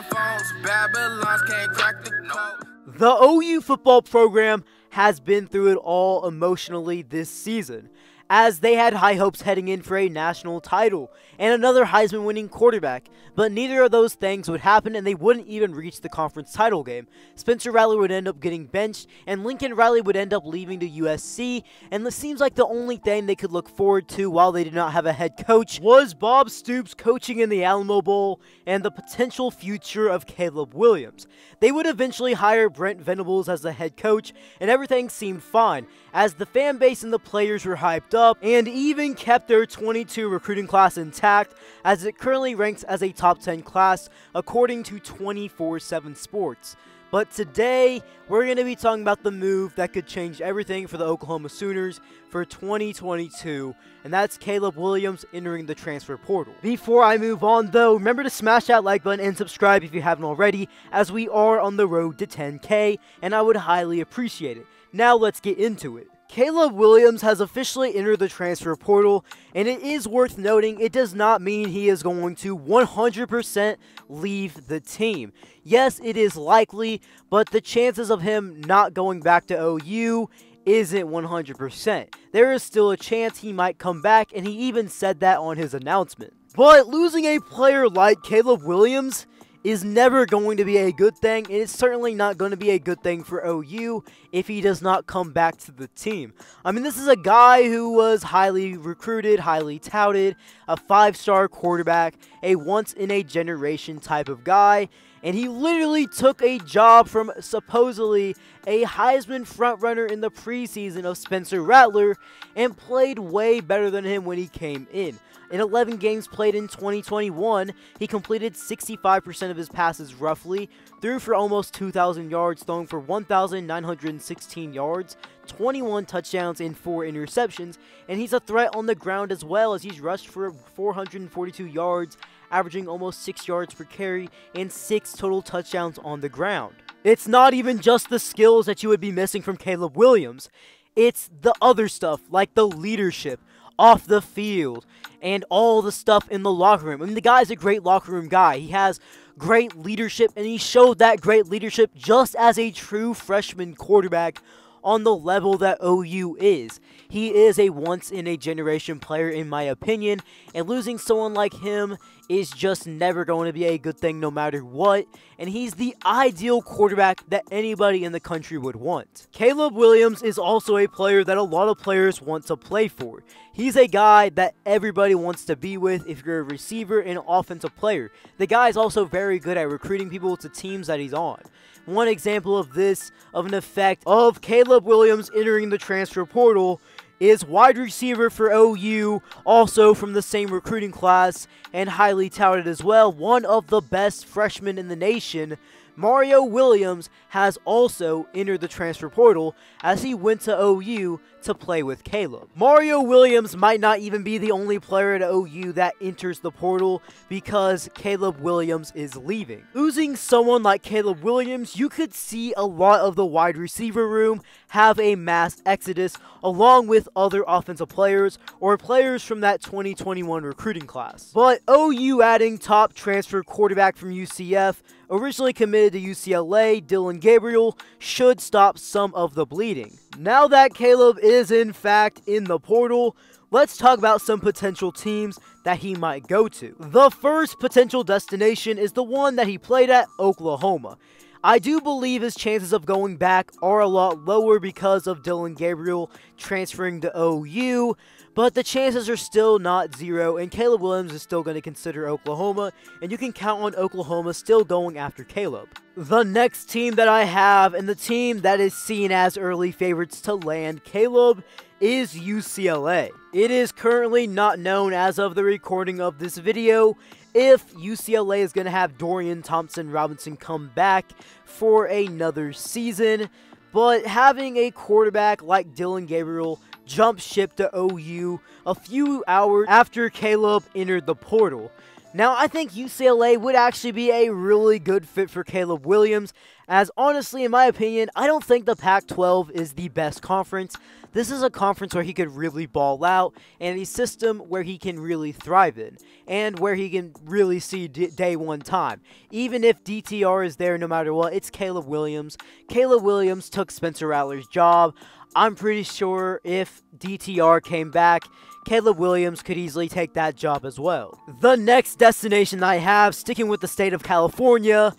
phones, Babylons can't crack the code. The OU football program has been through it all emotionally this season, as they had high hopes heading in for a national title and another Heisman winning quarterback, but neither of those things would happen and they wouldn't even reach the conference title game. Spencer Rattler would end up getting benched and Lincoln Riley would end up leaving to USC, and this seems like the only thing they could look forward to while they did not have a head coach was Bob Stoops coaching in the Alamo Bowl and the potential future of Caleb Williams. They would eventually hire Brent Venables as the head coach and everything seemed fine, as the fan base and the players were hyped up and even kept their 22 recruiting class intact, as it currently ranks as a top 10 class according to 24/7 Sports. But today, we're going to be talking about the move that could change everything for the Oklahoma Sooners for 2022, and that's Caleb Williams entering the transfer portal. Before I move on though, remember to smash that like button and subscribe if you haven't already, as we are on the road to 10K, and I would highly appreciate it. Now let's get into it. Caleb Williams has officially entered the transfer portal, and it is worth noting it does not mean he is going to 100% leave the team. Yes, it is likely, but the chances of him not going back to OU isn't 100%. There is still a chance he might come back, and he even said that on his announcement. But losing a player like Caleb Williams is never going to be a good thing, and it's certainly not going to be a good thing for OU if he does not come back to the team. I mean, this is a guy who was highly recruited, highly touted, a 5-star quarterback, a once-in-a-generation type of guy, and he literally took a job from supposedly a Heisman frontrunner in the preseason of Spencer Rattler and played way better than him when he came in. In 11 games played in 2021, he completed 65% of his passes roughly, threw for almost 2,000 yards, throwing for 1,916 yards, 21 touchdowns and 4 interceptions, and he's a threat on the ground as well, as he's rushed for 442 yards, averaging almost 6 yards per carry, and 6 total touchdowns on the ground. It's not even just the skills that you would be missing from Caleb Williams, it's the other stuff, like the leadership off the field, and all the stuff in the locker room. I mean, the guy's a great locker room guy. He has great leadership, and he showed that great leadership just as a true freshman quarterback on the level that OU is. He is a once-in-a-generation player, in my opinion, and losing someone like him is just never going to be a good thing no matter what, and he's the ideal quarterback that anybody in the country would want. Caleb Williams is also a player that a lot of players want to play for. He's a guy that everybody wants to be with if you're a receiver and an offensive player. The guy is also very good at recruiting people to teams that he's on. One example of this, of an effect of Caleb Williams entering the transfer portal, is wide receiver for OU, also from the same recruiting class and highly touted as well, one of the best freshmen in the nation. Mario Williams has also entered the transfer portal as he went to OU to play with Caleb. Mario Williams might not even be the only player at OU that enters the portal because Caleb Williams is leaving. Losing someone like Caleb Williams, you could see a lot of the wide receiver room have a mass exodus along with other offensive players or players from that 2021 recruiting class. But OU adding top transfer quarterback from UCF, originally committed to UCLA, Dillon Gabriel, should stop some of the bleeding. Now that Caleb is in fact in the portal, let's talk about some potential teams that he might go to. The first potential destination is the one that he played at, Oklahoma. I do believe his chances of going back are a lot lower because of Dillon Gabriel transferring to OU, but the chances are still not zero, and Caleb Williams is still going to consider Oklahoma, and you can count on Oklahoma still going after Caleb. The next team that I have, and the team that is seen as early favorites to land Caleb, is UCLA. It is currently not known as of the recording of this video if UCLA is going to have Dorian Thompson-Robinson come back for another season, but having a quarterback like Dillon Gabriel jump ship to OU a few hours after Caleb entered the portal. Now, I think UCLA would actually be a really good fit for Caleb Williams, as honestly, in my opinion, I don't think the Pac-12 is the best conference. this is a conference where he could really ball out, and a system where he can really thrive in, and where he can really see day one time. Even if DTR is there no matter what, it's Caleb Williams. Caleb Williams took Spencer Rattler's job. I'm pretty sure if DTR came back, Caleb Williams could easily take that job as well. The next destination I have, sticking with the state of California,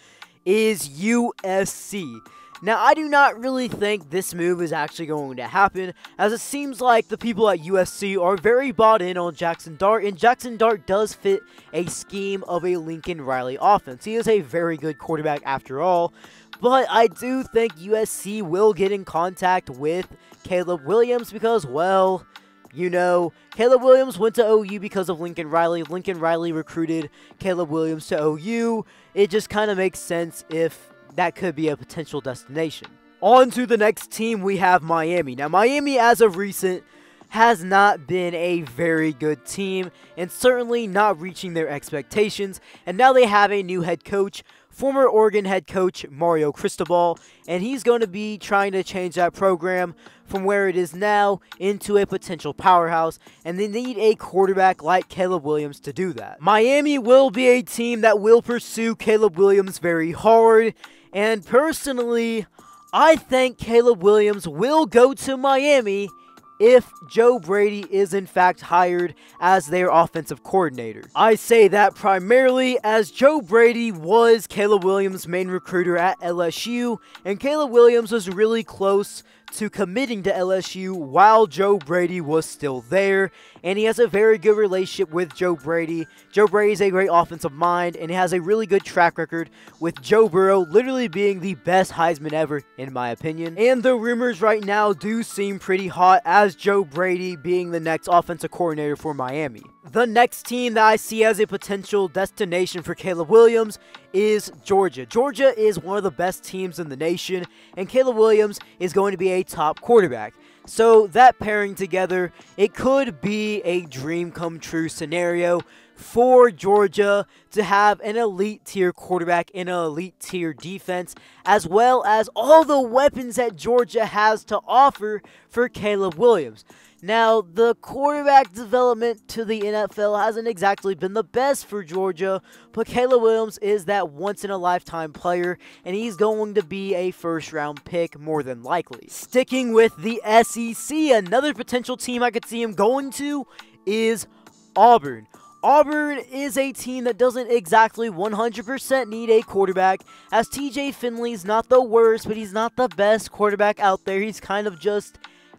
is USC. Now, I do not really think this move is actually going to happen, as it seems like the people at USC are very bought in on Jackson Dart, and Jackson Dart does fit a scheme of a Lincoln Riley offense. He is a very good quarterback after all, but I do think USC will get in contact with Caleb Williams because, well, you know, Caleb Williams went to OU because of Lincoln Riley. Lincoln Riley recruited Caleb Williams to OU. It just kind of makes sense if that could be a potential destination. On to the next team, we have Miami. Now, Miami, as of recent, has not been a very good team and certainly not reaching their expectations. And now they have a new head coach, former Oregon head coach Mario Cristobal, and he's going to be trying to change that program from where it is now into a potential powerhouse, and they need a quarterback like Caleb Williams to do that. Miami will be a team that will pursue Caleb Williams very hard, and personally, I think Caleb Williams will go to Miami if Joe Brady is in fact hired as their offensive coordinator. I say that primarily as Joe Brady was Caleb Williams' main recruiter at LSU, and Caleb Williams was really close to committing to LSU while Joe Brady was still there, and he has a very good relationship with Joe Brady. Joe Brady is a great offensive mind, and he has a really good track record with Joe Burrow literally being the best Heisman ever, in my opinion. And the rumors right now do seem pretty hot as Joe Brady being the next offensive coordinator for Miami. The next team that I see as a potential destination for Caleb Williams is Georgia. Georgia is one of the best teams in the nation, and Caleb Williams is going to be a top quarterback. So that pairing together, it could be a dream come true scenario for Georgia to have an elite tier quarterback and an elite tier defense, as well as all the weapons that Georgia has to offer for Caleb Williams. Now, the quarterback development to the NFL hasn't exactly been the best for Georgia, but Caleb Williams is that once-in-a-lifetime player, and he's going to be a first-round pick more than likely. Sticking with the SEC, another potential team I could see him going to is Auburn. Auburn is a team that doesn't exactly 100% need a quarterback, as TJ Finley's not the worst, but he's not the best quarterback out there. He's kind of just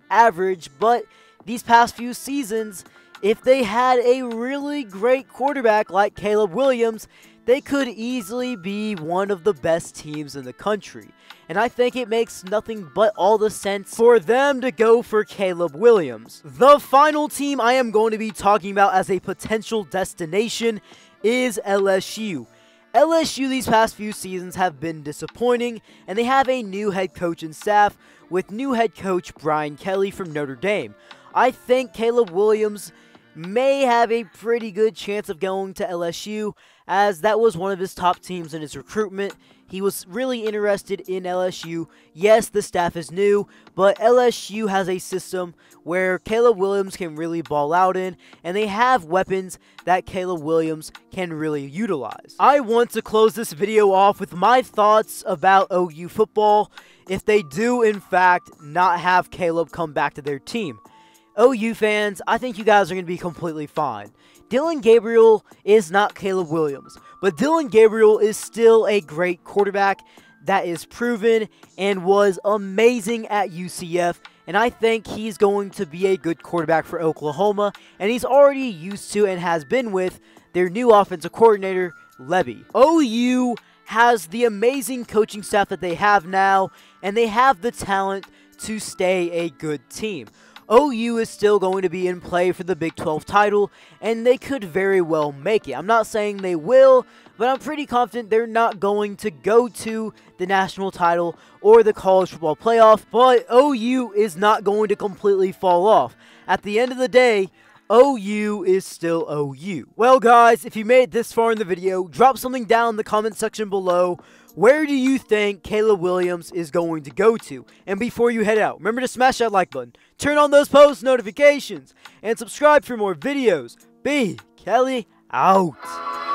average, but these past few seasons, if they had a really great quarterback like Caleb Williams, they could easily be one of the best teams in the country. And I think it makes nothing but all the sense for them to go for Caleb Williams. The final team I am going to be talking about as a potential destination is LSU. LSU these past few seasons have been disappointing, and they have a new head coach and staff with new head coach Brian Kelly from Notre Dame. I think Caleb Williams may have a pretty good chance of going to LSU, as that was one of his top teams in his recruitment. He was really interested in LSU. Yes, the staff is new, but LSU has a system where Caleb Williams can really ball out in, and they have weapons that Caleb Williams can really utilize. I want to close this video off with my thoughts about OU football if they do, in fact, not have Caleb come back to their team. OU fans, I think you guys are going to be completely fine. Dillon Gabriel is not Caleb Williams, but Dillon Gabriel is still a great quarterback that is proven and was amazing at UCF, and I think he's going to be a good quarterback for Oklahoma, and he's already used to and has been with their new offensive coordinator, Levy. OU has the amazing coaching staff that they have now, and they have the talent to stay a good team. OU is still going to be in play for the Big 12 title, and they could very well make it. I'm not saying they will, but I'm pretty confident they're not going to go to the national title or the college football playoff, but OU is not going to completely fall off. At the end of the day, OU is still OU. Well guys, if you made it this far in the video, drop something down in the comment section below. Where do you think Caleb Williams is going to go to? And before you head out, remember to smash that like button, turn on those post notifications, and subscribe for more videos. B. Kelly out.